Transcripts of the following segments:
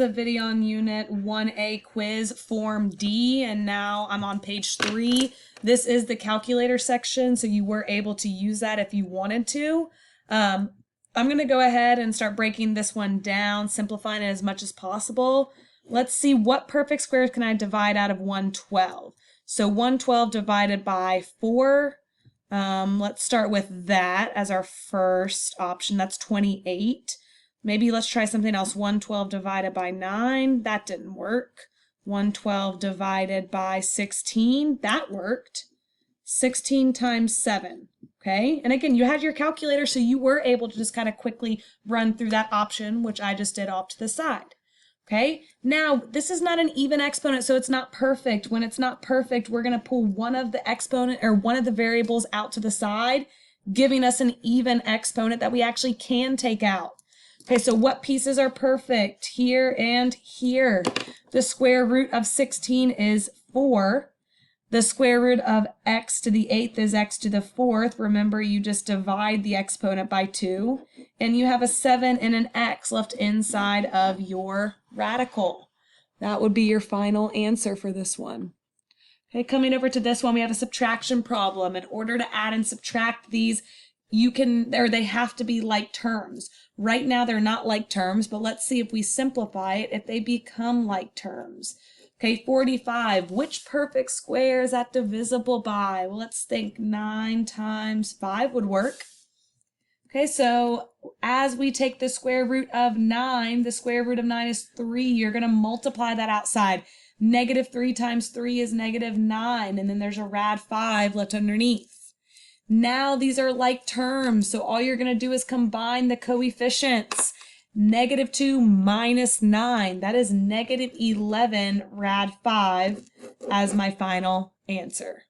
the video on Unit 1A quiz Form D, and now I'm on page 3. This is the calculator section, so you were able to use that if you wanted to. I'm going to go ahead and start breaking this one down, simplifying it as much as possible. Let's see, what perfect squares can I divide out of 112? So 112 divided by 4. Let's start with that as our first option. That's 28. Maybe let's try something else. 112 divided by 9. That didn't work. 112 divided by 16. That worked. 16 times 7. Okay, and again, you had your calculator, so you were able to just kind of quickly run through that option, which I just did off to the side. Okay, now this is not an even exponent, so it's not perfect. When it's not perfect, we're going to pull one of the exponent or one of the variables out to the side, giving us an even exponent that we actually can take out. Okay, so what pieces are perfect? Here and here. The square root of 16 is 4. The square root of x to the 8th is x to the 4th. Remember, you just divide the exponent by 2. And you have a 7 and an x left inside of your radical. That would be your final answer for this one. Okay, coming over to this one, we have a subtraction problem. In order to add and subtract these, they have to be like terms. Right now, they're not like terms, but let's see if we simplify it, if they become like terms. Okay, 45, which perfect square is that divisible by? Well, let's think 9 times 5 would work. Okay, so as we take the square root of 9, the square root of 9 is 3. You're going to multiply that outside. Negative 3 times 3 is negative 9, and then there's a rad 5 left underneath. Now these are like terms, so all you're going to do is combine the coefficients. Negative 2 minus 9, that is negative 11 rad 5 as my final answer.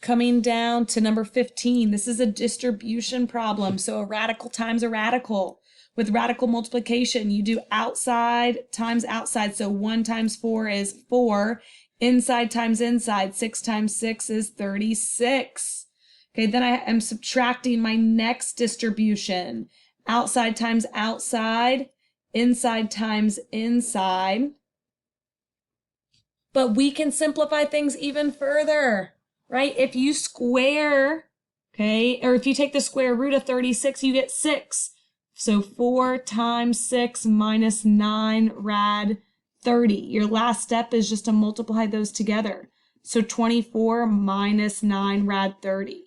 Coming down to number 15, this is a distribution problem. So a radical times a radical. With radical multiplication, you do outside times outside. So 1 times 4 is 4. Inside times inside. 6 times 6 is 36. Okay, then I am subtracting my next distribution. Outside times outside, inside times inside. But we can simplify things even further, right? If you square, okay, or if you take the square root of 36, you get 6. So 4 times 6 minus 9 rad 30. Your last step is just to multiply those together. So 24 minus 9 rad 30.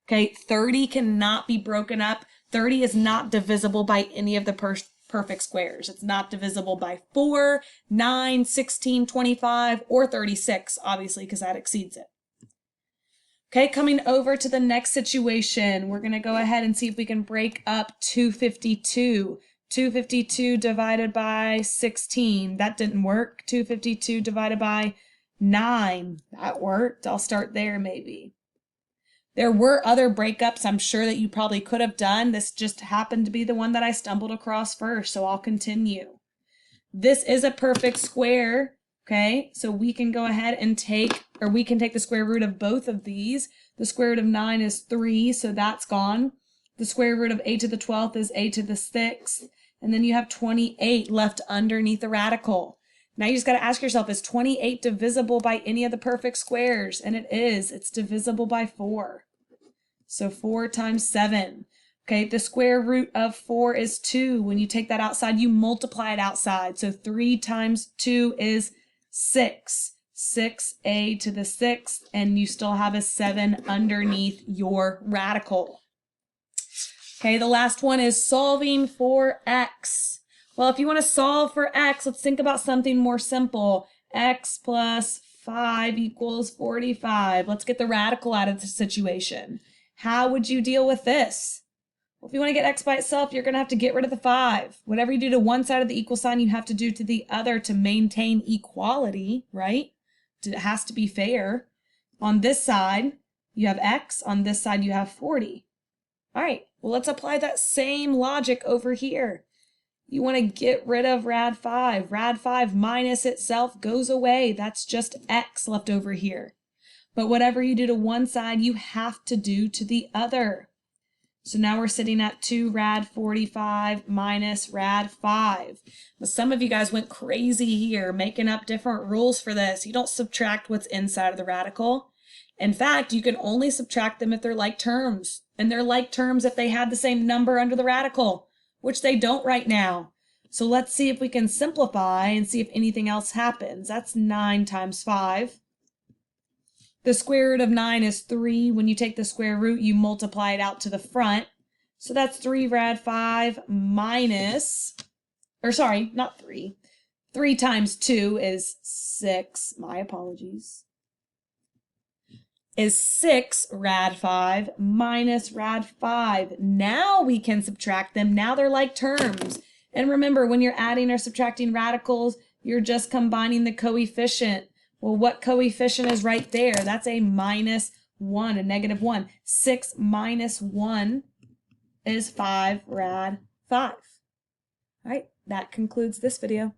Okay, 30 cannot be broken up. 30 is not divisible by any of the perfect squares. It's not divisible by 4, 9, 16, 25, or 36, obviously, because that exceeds it. Okay, coming over to the next situation, we're going to go ahead and see if we can break up 252. 252 divided by 16. That didn't work. 252 divided by 9. That worked. I'll start there maybe. There were other breakups I'm sure that you probably could have done. This just happened to be the one that I stumbled across first, so I'll continue. This is a perfect square, okay? So we can go ahead and take the square root of both of these. The square root of 9 is 3, so that's gone. The square root of a to the 12th is a to the 6th. And then you have 28 left underneath the radical. Now you just got to ask yourself, is 28 divisible by any of the perfect squares? And it is. It's divisible by 4. So 4 times 7. Okay, the square root of 4 is 2. When you take that outside, you multiply it outside. So 3 times 2 is 6. 6a to the 6th, and you still have a 7 underneath your radical. Okay, the last one is solving for x. Well, if you want to solve for x, let's think about something more simple. X plus 5 equals 45. Let's get the radical out of the situation. How would you deal with this? Well, if you want to get x by itself, you're going to have to get rid of the 5. Whatever you do to one side of the equal sign, you have to do to the other to maintain equality, right? It has to be fair. On this side, you have x. On this side, you have 40. All right, well, let's apply that same logic over here. You want to get rid of rad 5. Rad 5 minus itself goes away. That's just x left over here. But whatever you do to one side, you have to do to the other. So now we're sitting at 2 rad 45 minus rad 5. But some of you guys went crazy here, making up different rules for this. You don't subtract what's inside of the radical. In fact, you can only subtract them if they're like terms. And they're like terms if they had the same number under the radical, which they don't right now. So let's see if we can simplify and see if anything else happens. That's 9 times 5. The square root of 9 is 3. When you take the square root, you multiply it out to the front. So that's 3 rad 5 minus, or sorry, not 3. 3 times 2 is 6. My apologies. Is 6 rad 5 minus rad 5. Now we can subtract them. Now they're like terms. And remember, when you're adding or subtracting radicals, you're just combining the coefficient. Well, what coefficient is right there? That's a minus 1, a negative 1. 6 minus 1 is 5 rad 5. All right, that concludes this video.